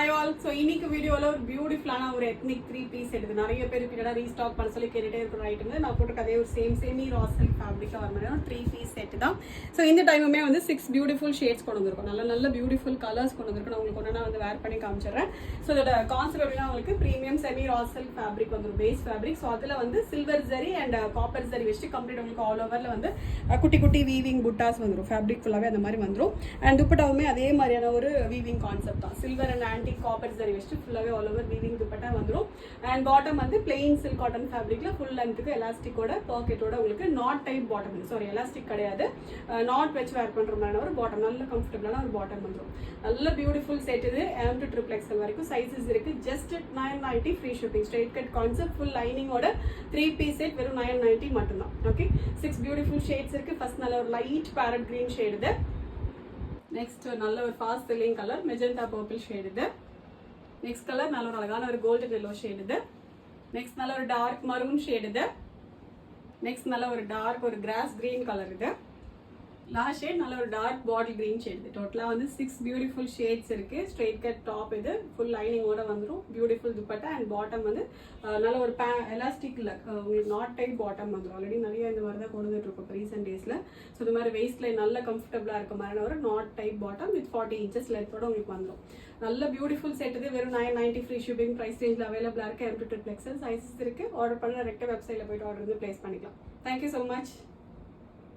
Hi all. So இன்னைக்கு வீடியோவில் ஒரு பியூட்டிஃபுல்லான ஒரு எத்னிக் 3 பீஸ் எடுத்து நிறைய பேர் பின்னாடி ரீஸ்டாக் பண்ண சொல்லி கேட்டுகிட்டே இருக்கிற ஐட்டம் நான் போட்டு அதே ஒரு சேமி ரா சில்க் ஃபேப்ரிக்காக வர மாதிரி ஒரு 3 பீஸ் செட்டு தான். ஸோ இந்த டைமுமே வந்து 6 பியூட்டிஃபுல் ஷேட்ஸ் கொண்டு வந்திருக்கும். நல்ல பியூட்டிஃபுல் கலர்ஸ் கொண்டு வந்திருக்கும். நான் உங்களுக்கு ஒன்றா வந்து வேர் பண்ணி காமிச்சிடுறேன். ஸோ இதோட கான்செப்ட் எப்படின்னா உங்களுக்கு premium semi raw silk fabric வந்துடும், பேஸ் ஃபேப்ரிக். ஸோ அதில் வந்து silver zari and copper zari வச்சு கம்ப்ளீட் உங்களுக்கு ஆல் ஓவரில் வந்து குட்டி குட்டி வீவிங் புட்டாஸ் வந்துடும். ஃபேப்ரிக் ஃபுல்லாகவே அந்த மாதிரி வந்துடும். அண்ட் துப்பட்டாவுமே அதே மாதிரியான ஒரு வீவிங் கான்செப்ட் தான். Silver and antique copper zari வச்சு ஃபுல்லாகவே ஆல் ஓவர் வீவிங் துப்பட்டா வந்துடும். அண்ட் பாட்டம் வந்து பிளெயின் சில்க் காட்டன் ஃபேப்ரிக்ல ஃபுல் லென்த்துக்கு எலாஸ்டிக்கோட பாக்கெட்டோட உங்களுக்கு not type bottom, sorry elastic கிடையாது, நாட் வச்சு வேர் பண்ணுற மாதிரியான ஒரு பாட்டம், நல்ல கம்ஃபர்டபுளான ஒரு பாட்டம் வந்துடும். நல்ல பியூட்டிஃபுல் செட் இது. M to XXL வரைக்கும் சைஸஸ் இருக்கு. Just 990 free shipping. Straight cut concept full லைனிங்கோட 3 பீஸ் செட் வெறும் 990 மட்டும்தான். ஓகே, 6 பியூட்டிஃபுல் ஷேட்ஸ் இருக்கு. ஃபர்ஸ்ட் நல்ல ஒரு லைட் பேரட் கிரீன் ஷேட் இது. நெக்ஸ்ட் நல்ல ஒரு fast selling colour magenta purple shade இது. நெக்ஸ்ட் கலர் நல்ல ஒரு அழகான ஒரு கோல்டன் எல்லோ ஷேட் இது. நெக்ஸ்ட் நல்ல ஒரு டார்க் மரூன் ஷேட் இது. நெக்ஸ்ட் நல்ல ஒரு டார்க் ஒரு கிராஸ் கிரீன் கலர் இது. லாஸ்ட் ஷேட் நல்ல ஒரு டார்க் பாட்டில் கிரீன் ஷேட் இது. டோட்டலாக வந்து 6 பியூட்டிஃபுல் ஷேட்ஸ் இருக்கு. ஸ்ட்ரெயிட் கட் டாப் இது, ஃபுல் லைனிங்கோட வந்துடும். பியூட்டிஃபுல் துப்பட்டா அண்ட் பாட்டம் வந்து நல்ல ஒரு எலாஸ்டிக்ல உங்களுக்கு நாட் டைப் பாட்டம் வந்துடும். ஆல்ரெடி நிறைய இந்த மாதிரி தான் கொண்டு வந்துட்டு இருக்கோம் ரீசெண்ட் டேஸ்ல. ஸோ இந்த மாதிரி வெயிஸ்ட்ல நல்ல கம்ஃபர்டபுளாக இருக்க மாதிரி ஒரு not type bottom with 40 inches லென்த்தோட உங்களுக்கு வந்துடும். நல்ல பியூட்டிஃபுல் செட் இது. வெறும் 990 ஃப்ரீ ஷிப்பிங். ப்ரைஸ் ரேஞ்சில் அவைலபிளாக இருக்கு. M to XXL சைஸஸ் இருக்கு. ஆர்டர் பண்ண ரெக்டாக வெப்சைட்ல போயிட்டு ஆர்டர் வந்து பிளேஸ் பண்ணிக்கலாம். Thank you so much.